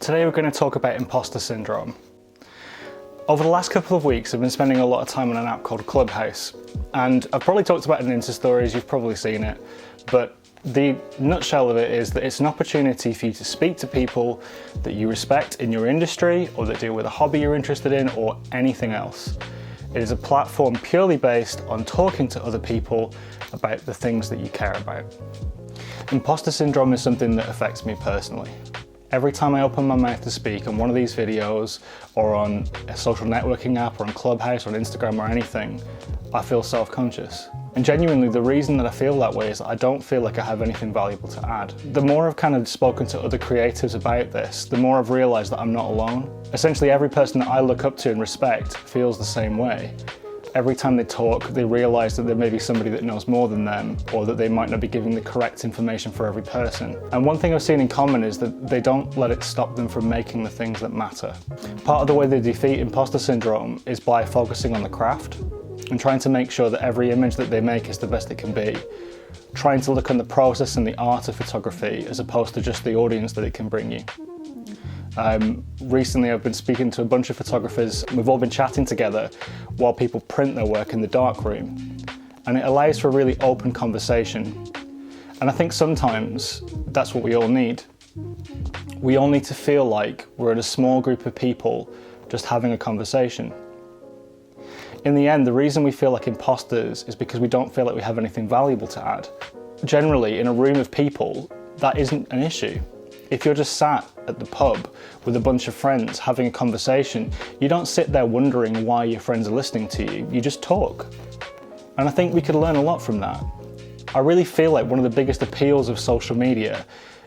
Today we're going to talk about imposter syndrome. Over the last couple of weeks I've been spending a lot of time on an app called Clubhouse, and I've probably talked about it in Insta stories, you've probably seen it, but the nutshell of it is that it's an opportunity for you to speak to people that you respect in your industry or that deal with a hobby you're interested in or anything else. It is a platform purely based on talking to other people about the things that you care about. Imposter syndrome is something that affects me personally. Every time I open my mouth to speak on one of these videos or on a social networking app or on Clubhouse or on Instagram or anything, I feel self-conscious. And genuinely the reason that I feel that way is that I don't feel like I have anything valuable to add. The more I've kind of spoken to other creatives about this, the more I've realised that I'm not alone. Essentially every person that I look up to and respect feels the same way. Every time they talk, they realise that there may be somebody that knows more than them, or that they might not be giving the correct information for every person. And one thing I've seen in common is that they don't let it stop them from making the things that matter. Part of the way they defeat imposter syndrome is by focusing on the craft and trying to make sure that every image that they make is the best it can be. Trying to look on the process and the art of photography as opposed to just the audience that it can bring you. Recently I've been speaking to a bunch of photographers. We've all been chatting together while people print their work in the darkroom, and it allows for a really open conversation. And I think sometimes that's what we all need. We all need to feel like we're in a small group of people just having a conversation. In the end, the reason we feel like imposters is because we don't feel like we have anything valuable to add. Generally, in a room of people, that isn't an issue. If you're just sat at the pub with a bunch of friends having a conversation, you don't sit there wondering why your friends are listening to you, you just talk. And I think we could learn a lot from that. I really feel like one of the biggest appeals of social media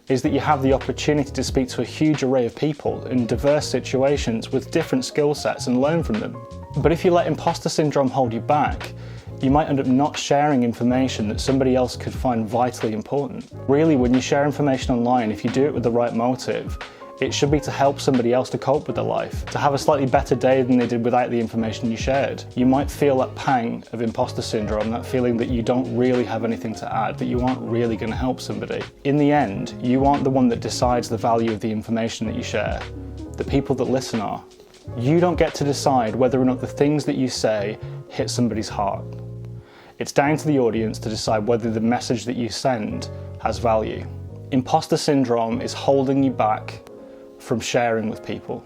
is that you have the opportunity to speak to a huge array of people in diverse situations with different skill sets and learn from them. But if you let imposter syndrome hold you back, you might end up not sharing information that somebody else could find vitally important. Really, when you share information online, if you do it with the right motive, it should be to help somebody else to cope with their life, to have a slightly better day than they did without the information you shared. You might feel that pang of imposter syndrome, that feeling that you don't really have anything to add, that you aren't really going to help somebody. In the end, you aren't the one that decides the value of the information that you share. The people that listen are. You don't get to decide whether or not the things that you say hit somebody's heart. It's down to the audience to decide whether the message that you send has value. Imposter syndrome is holding you back from sharing with people.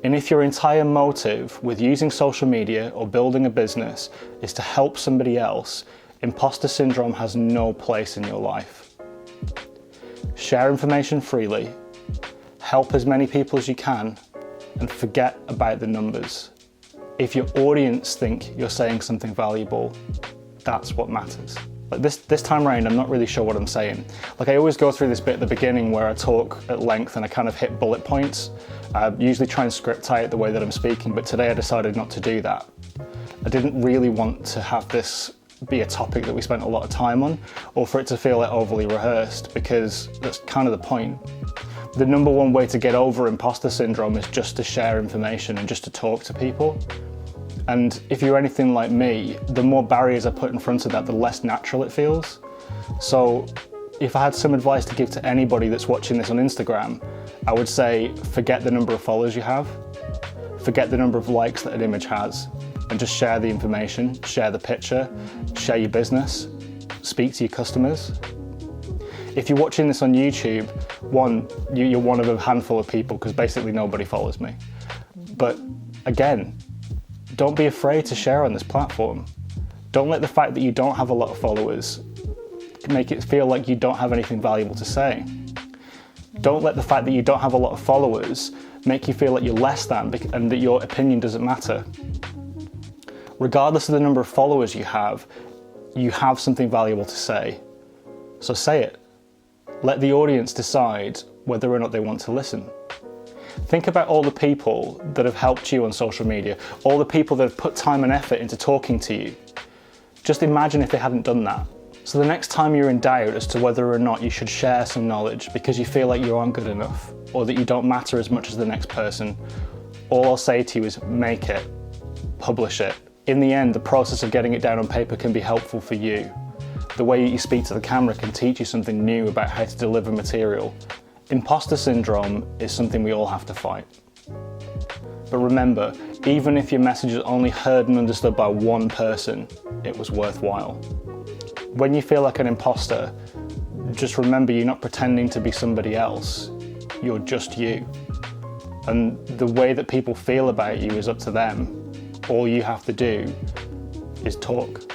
And if your entire motive with using social media or building a business is to help somebody else, imposter syndrome has no place in your life. Share information freely, help as many people as you can, and forget about the numbers. If your audience think you're saying something valuable, that's what matters. Like this time around, I'm not really sure what I'm saying. Like I always go through this bit at the beginning where I talk at length and I kind of hit bullet points. I usually try and script out the way that I'm speaking, but today I decided not to do that. I didn't really want to have this be a topic that we spent a lot of time on, or for it to feel like overly rehearsed, because that's kind of the point. The number one way to get over imposter syndrome is just to share information and just to talk to people. And if you're anything like me, the more barriers I put in front of that, the less natural it feels. So if I had some advice to give to anybody that's watching this on Instagram, I would say forget the number of followers you have, forget the number of likes that an image has, and just share the information, share the picture, share your business, speak to your customers. If you're watching this on YouTube, you're one of a handful of people because basically nobody follows me. But again, don't be afraid to share on this platform. Don't let the fact that you don't have a lot of followers make it feel like you don't have anything valuable to say. Don't let the fact that you don't have a lot of followers make you feel like you're less than and that your opinion doesn't matter. Regardless of the number of followers you have something valuable to say. So say it. Let the audience decide whether or not they want to listen. Think about all the people that have helped you on social media, all the people that have put time and effort into talking to you. Just imagine if they hadn't done that. So the next time you're in doubt as to whether or not you should share some knowledge because you feel like you aren't good enough, or that you don't matter as much as the next person, all I'll say to you is make it, publish it. In the end, the process of getting it down on paper can be helpful for you. The way you speak to the camera can teach you something new about how to deliver material. Imposter syndrome is something we all have to fight. But remember, even if your message is only heard and understood by one person, it was worthwhile. When you feel like an imposter, just remember you're not pretending to be somebody else, you're just you. And the way that people feel about you is up to them. All you have to do is talk.